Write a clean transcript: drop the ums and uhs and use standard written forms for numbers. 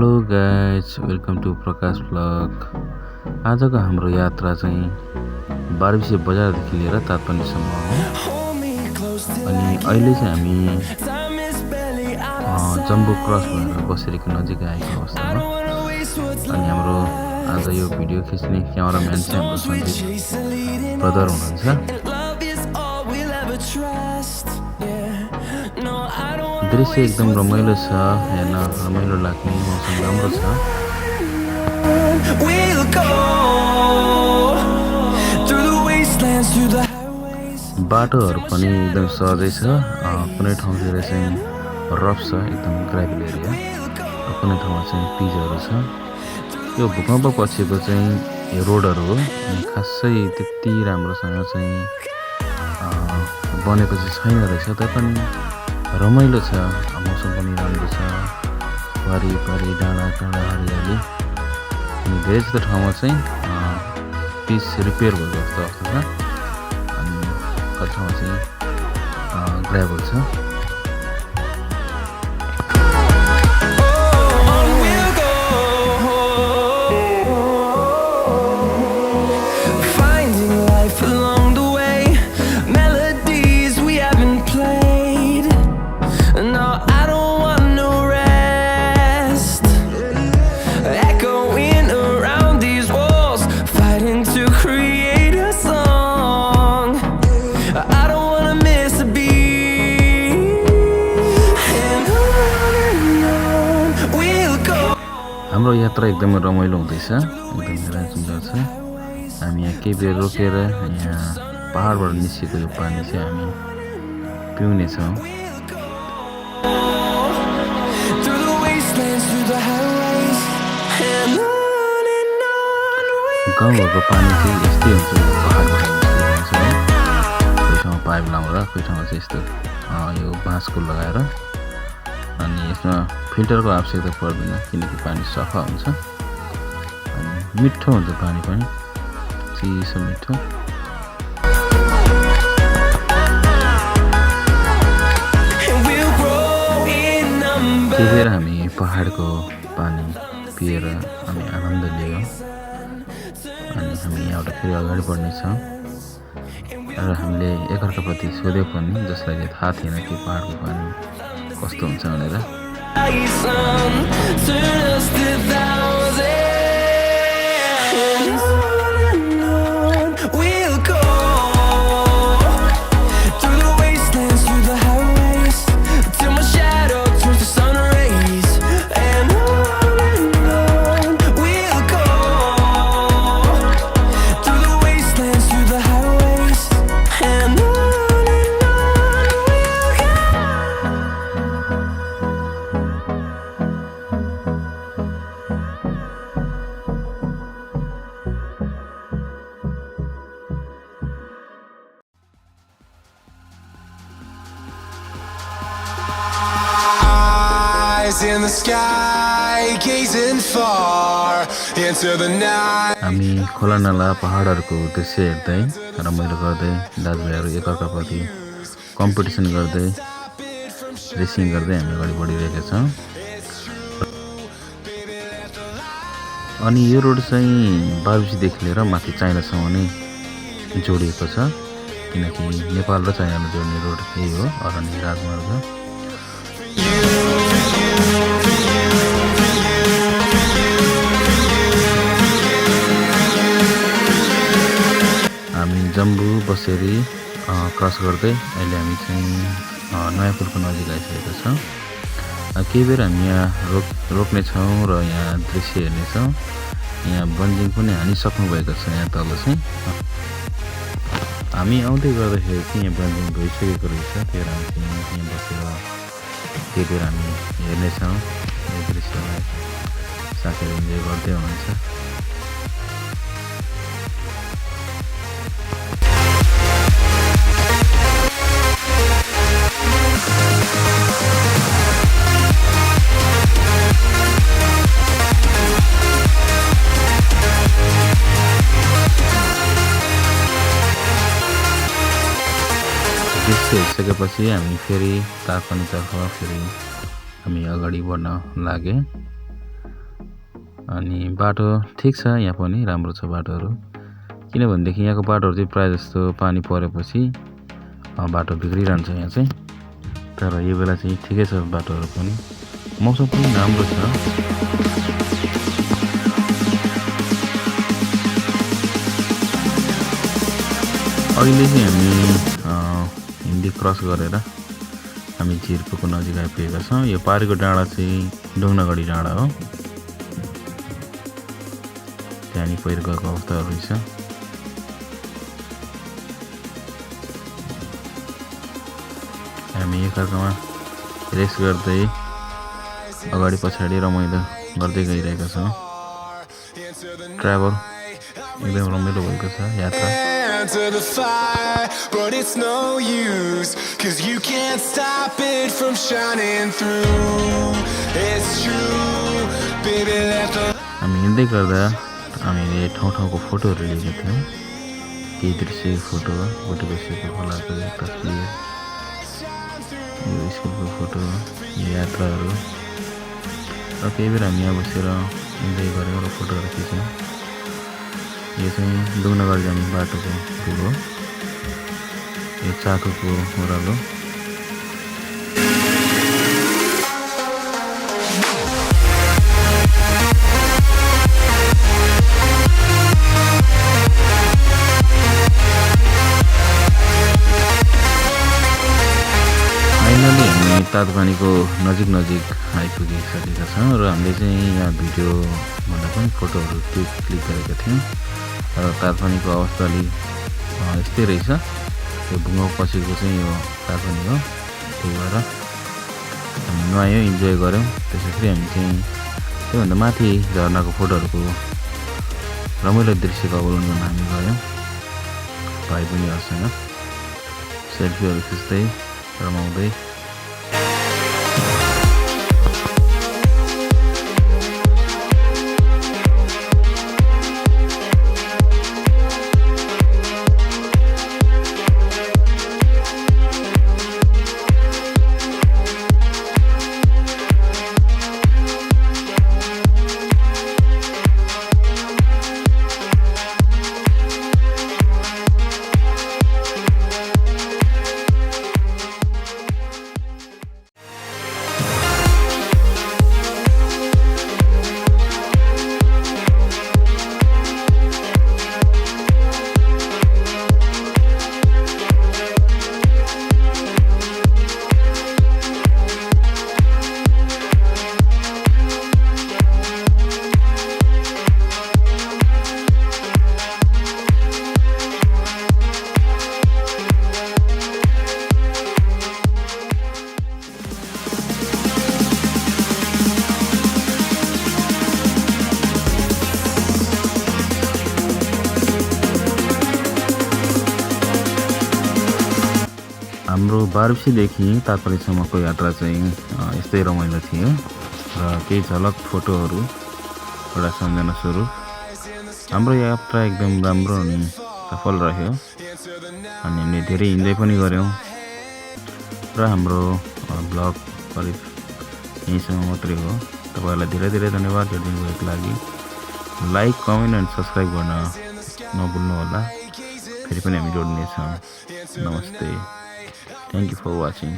Hello guys welcome to Prakash blog. आजको हाम्रो यात्रा चाहिँ बारबिसे बजारदेखि लिएर तातपानीसम्म हो। अनि अहिले चाहिँ हामी जम्बू क्रस भएर बसेरीको नजिक आएको अवस्थामा। अनि हाम्रो आज यो भिडियो खिच्ने क्यामेराम्यान चाहिँ हाम्रो सञ्जीत ब्रदर हुनुहुन्छ। दृश्य एकदम रमाइलो छ, हेर्न रमाइलो लाग्ने मौसम राम्रो छ। बाटोहरू पनि एकदम सहजै छ, कुनै ठाउँतिर चाहिँ रफ छ, एकदम ग्राभल एरिया, कुनै ठाउँमा चाहिँ पिचहरू छ। यो भूकम्प पछिको चाहिँ यो रोडहरू हो, अनि खासै त्यति राम्रोसँग चाहिँ बनेको चाहिँ छैन रहेछ, तैपनि रमाइलो छ, मौसम पनि राम्रो छ, वारिपारि डाँडा काँडा हरियाली। अनि धेरै जस्तो ठाउँमा चाहिँ पिच रिपेयर भएको जस्तो अवस्था छ, अनि कति ठाउँमा चाहिँ ग्राभल छ। हाम्रो यात्रा एकदमै रमाइलो हुँदैछ, एकदमै सुन्दर छ। हामी यहाँ केही बेर रोकेर यहाँ पहाडबाट निस्केको यो पानी चाहिँ हामी पिउनेछौँ। गाउँघरको पानी चाहिँ यस्तै हुन्छ, पहाडबाट निस्केको हुन्छ है। कोही ठाउँमा पाइप लगाएर, कोही ठाउँमा चाहिँ यस्तो यो बाँसको लगाएर। अनि यसमा फिल्टरको आवश्यकता पर्दैन, किनकि पानी सफा हुन्छ अनि मिठो हुन्छ, पानी पनि चिसो मिठो। त्यही भएर हामी पहाडको पानी पिएर हामी आनन्द लियौँ। अनि हामी यहाँबाट फेरि अगाडि बढ्नेछौँ र हामीले एकअर्काप्रति सोध्यौँ पनि, जसलाई थाहा थिएन कि पहाडको पानी कस्तो हुन्छ भनेर। In the sky, gazing far into the night. हामी खोला नाला पहाडहरूको दृश्य हेर्दै रमाइलो गर्दै दाजुभाइहरू एकअर्काप्रति कम्पिटिसन गर्दै रेसिङ गर्दै हामी अगाडि बढिरहेका छौँ। अनि यो रोड चाहिँ बारबिसेदेखि लिएर माथि चाइनासम्म नै जोडिएको छ, किनकि नेपाल र चाइनालाई जोड्ने रोड यही हो, अरण्य राजमार्ग। हामी जम्बू बसेरी क्रस गर्दै अहिले हामी चाहिँ नयाँ पुलको नजिक आइसकेका छौँ। केही बेर हामी यहाँ रोक्नेछौँ र यहाँ दृश्य हेर्नेछौँ। यहाँ बन्जिङ पनि हानिसक्नु भएको छ, यहाँ तल चाहिँ हामी आउँदै गर्दाखेरि चाहिँ यहाँ बन्जिङ भइसकेको रहेछ। त्यही भएर हामी यहाँ बसेर केही बेर हामी हेर्नेछौँ यो दृश्यलाई, साथीहरू इन्जोय गर्दै हुनुहुन्छ। दृश्य हेरिसकेपछि हामी फेरि तापनीतर्फ फेरि हामी अगाडि बढ्न लागे। अनि बाटो ठिक छ, यहाँ पनि राम्रो छ बाटोहरू, किनभनेदेखि यहाँको बाटोहरू चाहिँ प्रायः जस्तो पानी परेपछि बाटो बिग्रिरहन्छ यहाँ चाहिँ। तर यो बेला चाहिँ ठिकै छ बाटोहरू पनि, मौसम पनि राम्रो छ। अहिले चाहिँ हामी हिन्दी क्रस गरेर हामी जिर्पुको नजिक आइपुगेका छौँ। यो पारेको डाँडा चाहिँ डुङ्नागढी डाँडा हो। त्यहाँ पहिरो गएको अवस्थाहरू रहेछ। हामी एकअर्कामा रेस गर्दै अगाडि पछाडि रमाइलो गर्दै गइरहेका छौँ। ट्राभल एकदम रमाइलो भएको छ यात्रा। To the fire, but it's no use, 'cause you can't stop it from shining through. It's true, baby, let the हामी हिँड्दै गर्दा हामीले ठाउँ-ठाउँको फोटोहरू लिएका थियौँ। केही दृश्य फोटो, बोटेबसेको खोलाको तस्बिर, यो स्कुलको फोटो, यात्राहरू, र केही बेर हामी यहाँ बसेर इन्जोय गरेर फोटोहरू खिच्यौँ। यो चाहिँ डुङ्नागढी जाने बाटोको पुल हो। यो चाकुको ओह्रालो। फाइनली हामी तातोपानीको नजिक आइपुगिसकेका छौँ र हामीले चाहिँ यहाँ भिडियो भन्दा पनि फोटोहरू क्लिक गरेका थियौँ। र तातोपानीको अवस्था अलि यस्तै रहेछ। यो ढुङ्गा पछिको चाहिँ यो तातोपानी हो, त्यही भएर हामी नुहायौँ, इन्जोय गऱ्यौँ। त्यसपछि हामी चाहिँ त्योभन्दा माथि झरनाको फोटोहरूको रमाइलो दृश्यको अवलोकन गर्न हामी गयौँ। भाइ बहिनीहरूसँग सेल्फीहरू खिच्दै रमाउँदै। हाम्रो बारुसीदेखि तातोपानीसम्मको यात्रा चाहिँ यस्तै रमाइलो थियो र केही झलक फोटोहरू एउटा सम्झना स्वरूप हाम्रो यात्रा एकदम राम्रो अनि सफल रह्यो। अनि हामीले धेरै इन्जोय पनि गऱ्यौँ र हाम्रो ब्लग करिब यहीँसम्म मात्रै हो। तपाईँहरूलाई धेरै धेरै धन्यवाद हेरिदिनुभएको लागि। लाइक, कमेन्ट एन्ड सब्सक्राइब गर्न नभुल्नु होला। फेरि पनि हामी जोड्नेछौँ। नमस्ते। Thank you for watching.